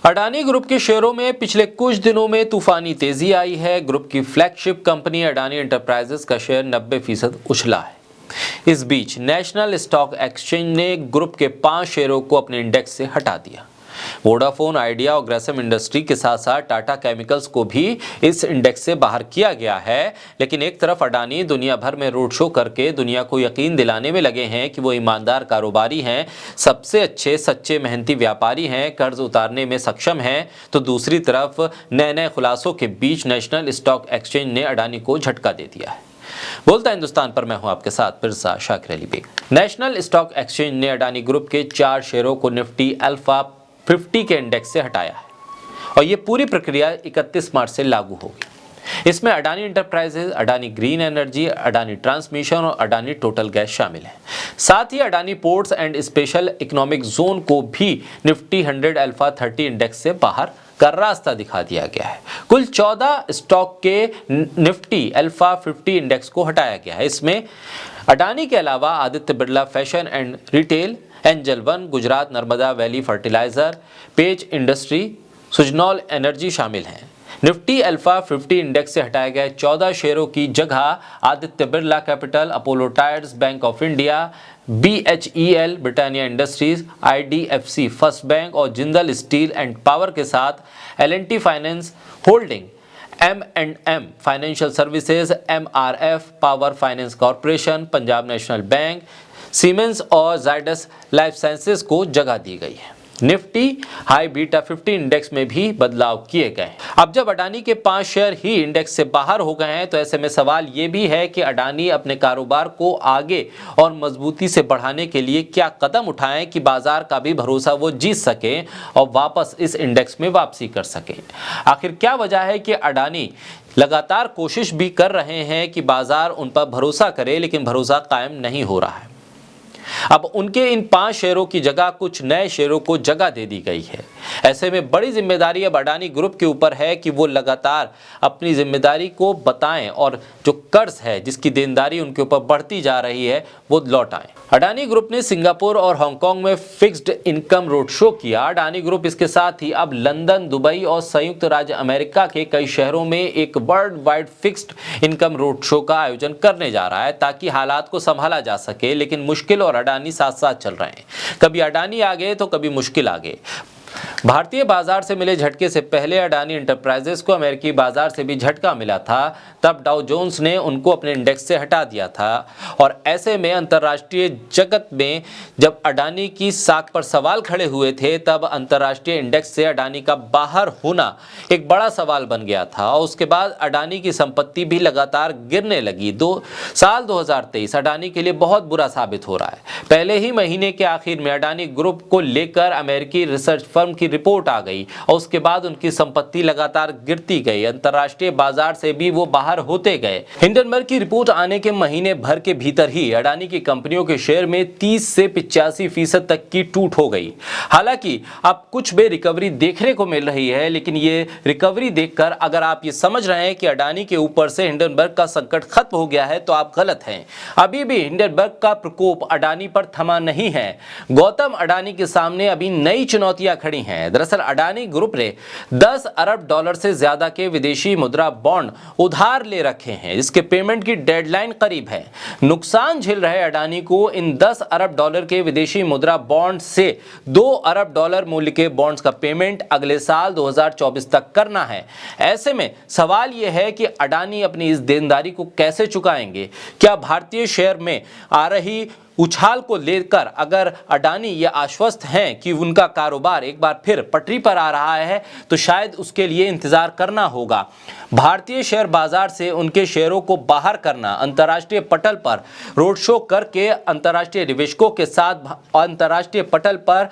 Adani group के शेयरों में पिछले कुछ दिनों में तूफानी तेजी आई है। ग्रुप की फ्लैगशिप कंपनी अडानी एंटरप्राइजेस का शेयर 90% उछला है। इस बीच नेशनल स्टॉक एक्सचेंज ने ग्रुप के 5 शेयरों को अपने इंडेक्स से हटा दिया। वोडाफोन, आइडिया और ग्रेसम इंडस्ट्री के साथ साथ टाटा केमिकल्स को भी इस इंडेक्स से बाहर किया गया है। लेकिन एक तरफ अडानी दुनिया भर में रोड शो करके दुनिया को यकीन दिलाने में लगे हैं कि वो ईमानदार कारोबारी हैं, सबसे अच्छे सच्चे मेहनती व्यापारी हैं, कर्ज उतारने में सक्षम हैं, तो दूसरी तरफ नए खुलासों के बीच नेशनल स्टॉक एक्सचेंज ने अडानी को झटका दे दिया है। बोलता हिंदुस्तान पर मैं हूं आपके साथ पिरसा Shakir Ali Beg. National stock exchange ने अडानी ग्रुप के 4 शेयरों को निफ्टी अल्फा 50 के इंडेक्स से हटाया है और ये पूरी प्रक्रिया 31 मार्च से लागू होगी। इसमें Adani enterprises, Adani green energy, Adani transmission और अडानी टोटल गैस शामिल हैं। साथ ही Adani ports and special economic zone को भी निफ्टी 100 अल्फा 30 इंडेक्स से बाहर का रास्ता दिखा दिया गया है। कुल 14 स्टॉक के निफ्टी अल्फा 50 इंडेक्स को हटाया गया है। इसमें अडानी के अलावा Aditya Birla fashion and retail, angel one, Gujarat Narmada valley fertilizer, Page industry, सुजनॉल एनर्जी शामिल हैं। निफ्टी अल्फा 50 इंडेक्स से हटाए गए 14 शेयरों की जगह Aditya Birla capital, Apollo tyres, bank of India, BHEL, Britannia industries, IDFC first bank और जिंदल स्टील एंड पावर के साथ L&T finance holding, M&M financial services, MRF power finance corporation, Punjab national bank, siemens और जायडस लाइफ साइंसेज को जगह दी गई है। निफ्टी हाई बीटा 50 इंडेक्स में भी बदलाव किए गए। अब जब अडानी के 5 शेयर ही इंडेक्स से बाहर हो गए हैं तो ऐसे में सवाल ये भी है कि अडानी अपने कारोबार को आगे और मजबूती से बढ़ाने के लिए क्या कदम उठाएं कि बाजार का भी भरोसा वो जीत सके और वापस इस इंडेक्स में वापसी कर सके। आखिर क्या वजह है कि अडानी लगातार कोशिश भी कर रहे हैं कि बाजार उन पर भरोसा करे, लेकिन भरोसा कायम नहीं हो रहा है। अब उनके इन 5 शेयरों की जगह कुछ नए शेयरों को जगह दे दी गई है। ऐसे में बड़ी जिम्मेदारी अब अडानी ग्रुप के ऊपर है कि वो लगातार अपनी जिम्मेदारी को बताएं और जो कर्ज है, जिसकी देनदारी उनके ऊपर बढ़ती जा रही है, वो लौटाएं। अडानी ग्रुप ने सिंगापुर और हांगकांग में फिक्स्ड इनकम रोड शो किया। अडानी ग्रुप इसके साथ ही अब लंदन, दुबई और संयुक्त राज्य अमेरिका के कई शहरों में एक world wide fixed income road show का आयोजन करने जा रहा है ताकि हालात को संभाला जा सके। लेकिन मुश्किल और अडानी साथ साथ चल रहे हैं। कभी अडानी आगे तो कभी मुश्किल आगे। भारतीय बाजार से मिले झटके से पहले अडानी एंटरप्राइजेस को अमेरिकी बाजार से भी झटका मिला था। तब डाउ जोन्स ने उनको अपने इंडेक्स से हटा दिया था और ऐसे में अंतर्राष्ट्रीय जगत में जब अडानी की साख पर सवाल खड़े हुए थे तब अंतर्राष्ट्रीय इंडेक्स से अडानी का बाहर होना एक बड़ा सवाल बन गया था और उसके बाद अडानी की संपत्ति भी लगातार गिरने लगी। साल 2023 अडानी के लिए बहुत बुरा साबित हो रहा है। पहले ही महीने के आखिर में अडानी ग्रुप को लेकर अमेरिकी रिसर्च फर्म की रिपोर्ट आ गई और उसके बाद उनकी संपत्ति लगातार गिरती गई। अंतर्राष्ट्रीय बाजार से भी वो बाहर होते गए। हिंडनबर्ग की रिपोर्ट आने के महीने भर के भीतर ही अडानी की कंपनियों के शेयर में 30 से 85% तक की टूट हो गई। हालांकि अब कुछ बे रिकवरी देखने को मिल रही है, लेकिन ये रिकवरी देखकर अगर आप ये समझ रहे हैं कि अडानी के ऊपर से हिंडनबर्ग का संकट खत्म हो गया है तो आप गलत हैं। अभी भी हिंडनबर्ग का प्रकोप अडानी पर थमा नहीं है। गौतम अडानी के सामने अभी नई चुनौतियां खड़ी हैं। दरअसल अडानी ग्रुप ने $10 अरब से ज्यादा के विदेशी मुद्रा बॉन्ड उधार ले रखे हैं, जिसके पेमेंट की डेडलाइन करीब है। नुकसान झेल रहे अडानी को इन $10 अरब के विदेशी मुद्रा बॉन्ड से $2 अरब मूल्य के बॉन्ड्स का पेमेंट अगले साल 2024 तक करना है। ऐसे में सवाल यह है कि अडानी अपनी इस देनदारी को कैसे चुकाएंगे। क्या भारतीय शेयर में आ रही उछाल को लेकर अगर अडानी ये आश्वस्त हैं कि उनका कारोबार एक बार फिर पटरी पर आ रहा है तो शायद उसके लिए इंतजार करना होगा। भारतीय शेयर बाजार से उनके शेयरों को बाहर करना, अंतर्राष्ट्रीय पटल पर रोड शो करके अंतर्राष्ट्रीय निवेशकों के साथ अंतर्राष्ट्रीय पटल पर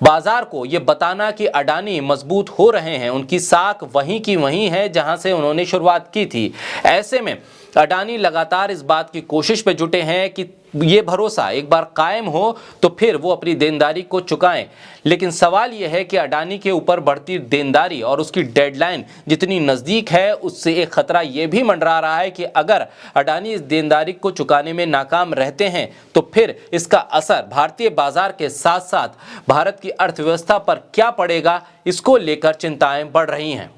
बाजार को ये बताना कि अडानी मजबूत हो रहे हैं, उनकी साख वहीं की वहीं है जहां से उन्होंने शुरुआत की थी। ऐसे में अडानी लगातार इस बात की कोशिश में जुटे हैं कि ये भरोसा एक बार कायम हो तो फिर वो अपनी देनदारी को चुकाएं। लेकिन सवाल यह है कि अडानी के ऊपर बढ़ती देनदारी और उसकी डेडलाइन जितनी नज़दीक है, उससे एक खतरा ये भी मंडरा रहा है कि अगर अडानी इस देनदारी को चुकाने में नाकाम रहते हैं तो फिर इसका असर भारतीय बाजार के साथ साथ भारत की अर्थव्यवस्था पर क्या पड़ेगा, इसको लेकर चिंताएं बढ़ रही हैं।